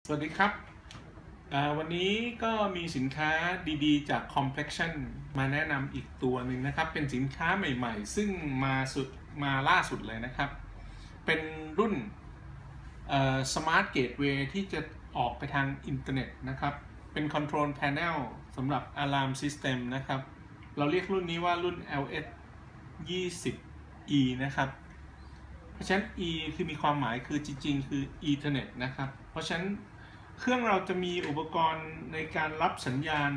สวัสดีครับวันนี้ก็มีสินค้าดีๆจาก Complexion มาแนะนำอีกตัวหนึ่งนะครับเป็นสินค้าใหม่ๆซึ่งมาล่าสุดเลยนะครับเป็นรุ่นSmart Gateway ที่จะออกไปทางอินเทอร์เน็ตนะครับเป็น Control Panel สำหรับ Alarm System นะครับเราเรียกรุ่นนี้ว่ารุ่น LS 20E นะครับเพราะฉะนั้น E คือมีความหมายคือจริงๆคือ Ethernet นะครับเพราะฉะนั้นเครื่องเราจะมีอุปกรณ์ในการรับสัญญาณ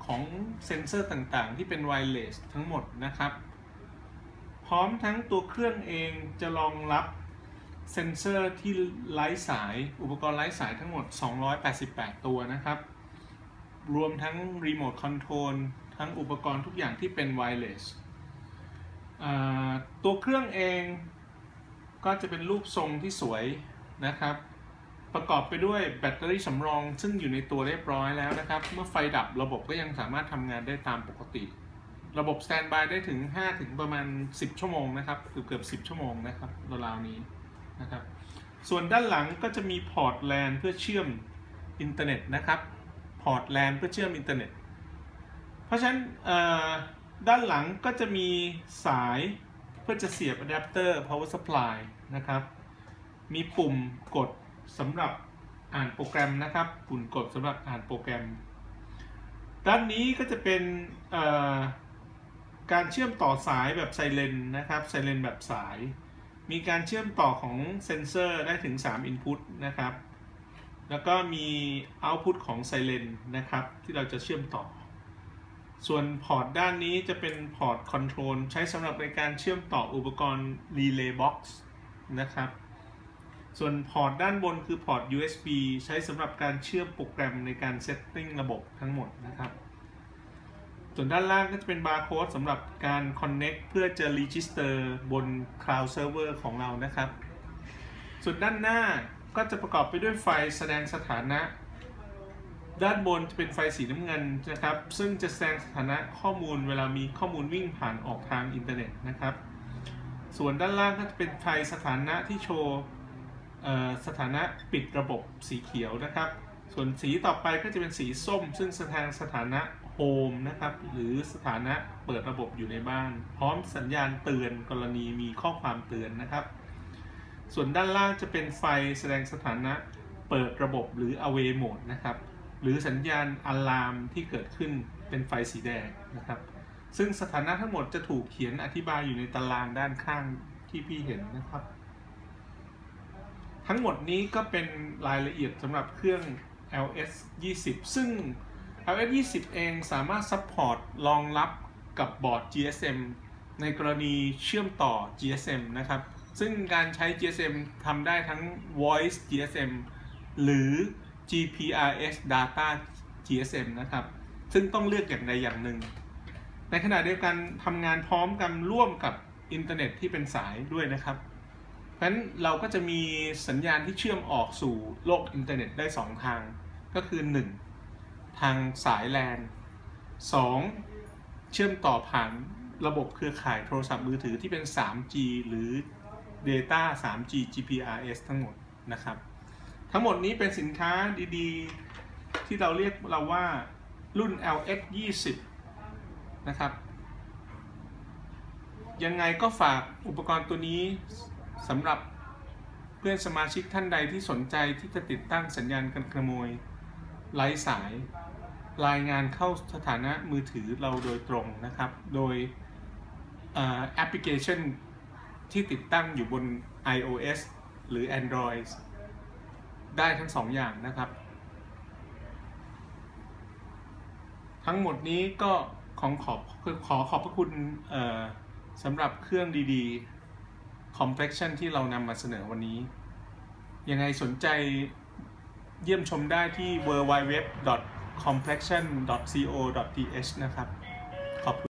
ของเซ็นเซอร์ต่างๆที่เป็นไวเลสทั้งหมดนะครับพร้อมทั้งตัวเครื่องเองจะรองรับเซ็นเซอร์ที่ไร้สายอุปกรณ์ไร้สายทั้งหมด288ตัวนะครับรวมทั้งรีโมทคอนโทรลทั้งอุปกรณ์ทุกอย่างที่เป็นไวเลสตัวเครื่องเองก็จะเป็นรูปทรงที่สวยนะครับประกอบไปด้วยแบตเตอรี่สำรองซึ่งอยู่ในตัวเรียบร้อยแล้วนะครับเมื่อไฟดับระบบก็ยังสามารถทำงานได้ตามปกติระบบสแตนด์บายได้ถึง5ถึงประมาณ10ชั่วโมงนะครับเกือบ10ชั่วโมงนะครับราวๆนี้นะครับส่วนด้านหลังก็จะมีพอร์ต LAN เพื่อเชื่อมอินเทอร์เน็ตนะครับพอร์ต LAN เพื่อเชื่อมอินเทอร์เน็ตเพราะฉะนั้นด้านหลังก็จะมีสายเพื่อจะเสียบอะแดปเตอร์ power supply นะครับมีปุ่มกดสำหรับอ่านโปรแกรมนะครับปุ่มกดสำหรับอ่านโปรแกรมด้านนี้ก็จะเป็นการเชื่อมต่อสายแบบไซเรนนะครับไซเรนแบบสายมีการเชื่อมต่อของเซนเซอร์ได้ถึง3 Input นะครับแล้วก็มี Output ของไซเรนนะครับที่เราจะเชื่อมต่อส่วนพอร์ตด้านนี้จะเป็นพอร์ตคอนโทรลใช้สำหรับในการเชื่อมต่ออุปกรณ์ Relay Box นะครับส่วนพอร์ตด้านบนคือพอร์ต USB ใช้สำหรับการเชื่อมโปรแกรมในการเซตติ้งระบบทั้งหมดนะครับส่วนด้านล่างก็จะเป็นบาร์โค้ดสำหรับการ Connect เพื่อจะ Register บน Cloud Server ของเรานะครับส่วนด้านหน้าก็จะประกอบไปด้วยไฟแสดงสถานะด้านบนจะเป็นไฟสีน้ำเงินนะครับซึ่งจะแสดงสถานะข้อมูลเวลามีข้อมูลวิ่งผ่านออกทางอินเทอร์เน็ตนะครับส่วนด้านล่างก็จะเป็นไฟสถานะที่โชว์สถานะปิดระบบสีเขียวนะครับส่วนสีต่อไปก็จะเป็นสีส้มซึ่งแสดงสถานะโฮมนะครับหรือสถานะเปิดระบบอยู่ในบ้านพร้อมสัญญาณเตือนกรณีมีข้อความเตือนนะครับส่วนด้านล่างจะเป็นไฟแสดงสถานะเปิดระบบหรือ away mode นะครับหรือสัญญาณอะลามที่เกิดขึ้นเป็นไฟสีแดงนะครับซึ่งสถานะทั้งหมดจะถูกเขียนอธิบายอยู่ในตารางด้านข้างที่พี่เห็นนะครับทั้งหมดนี้ก็เป็นรายละเอียดสำหรับเครื่อง LS 20ซึ่ง LS 20เองสามารถซัพพอร์ตรองรับกับบอร์ด GSM ในกรณีเชื่อมต่อ GSM นะครับซึ่งการใช้ GSM ทำได้ทั้ง Voice GSM หรือ GPRS Data GSM นะครับซึ่งต้องเลือกอย่างใดอย่างหนึ่งในขณะเดียวกันทำงานพร้อมกันร่วมกับอินเทอร์เน็ตที่เป็นสายด้วยนะครับเพราะฉะนั้นเราก็จะมีสัญญาณที่เชื่อมออกสู่โลกอินเทอร์เน็ตได้2ทางก็คือ1ทางสาย LAN 2เชื่อมต่อผ่านระบบเครือข่ายโทรศัพท์มือถือที่เป็น 3G หรือ Data 3G GPRS ทั้งหมดนะครับทั้งหมดนี้เป็นสินค้าดีๆที่เราเรียกเราว่ารุ่น LS 20นะครับยังไงก็ฝากอุปกรณ์ตัวนี้สำหรับเพื่อนสมาชิกท่านใดที่สนใจที่จะติดตั้งสัญญาณการขโมยไร้สายรายงานเข้าสถานะมือถือเราโดยตรงนะครับโดยแอปพลิเคชันที่ติดตั้งอยู่บน iOS หรือ Android ได้ทั้ง2อย่างนะครับทั้งหมดนี้ก็ขอขอบพระคุณสำหรับเครื่องดีๆ Complexion ที่เรานำมาเสนอวันนี้ยังไงสนใจเยี่ยมชมได้ที่ www.complexion.co.th นะครับ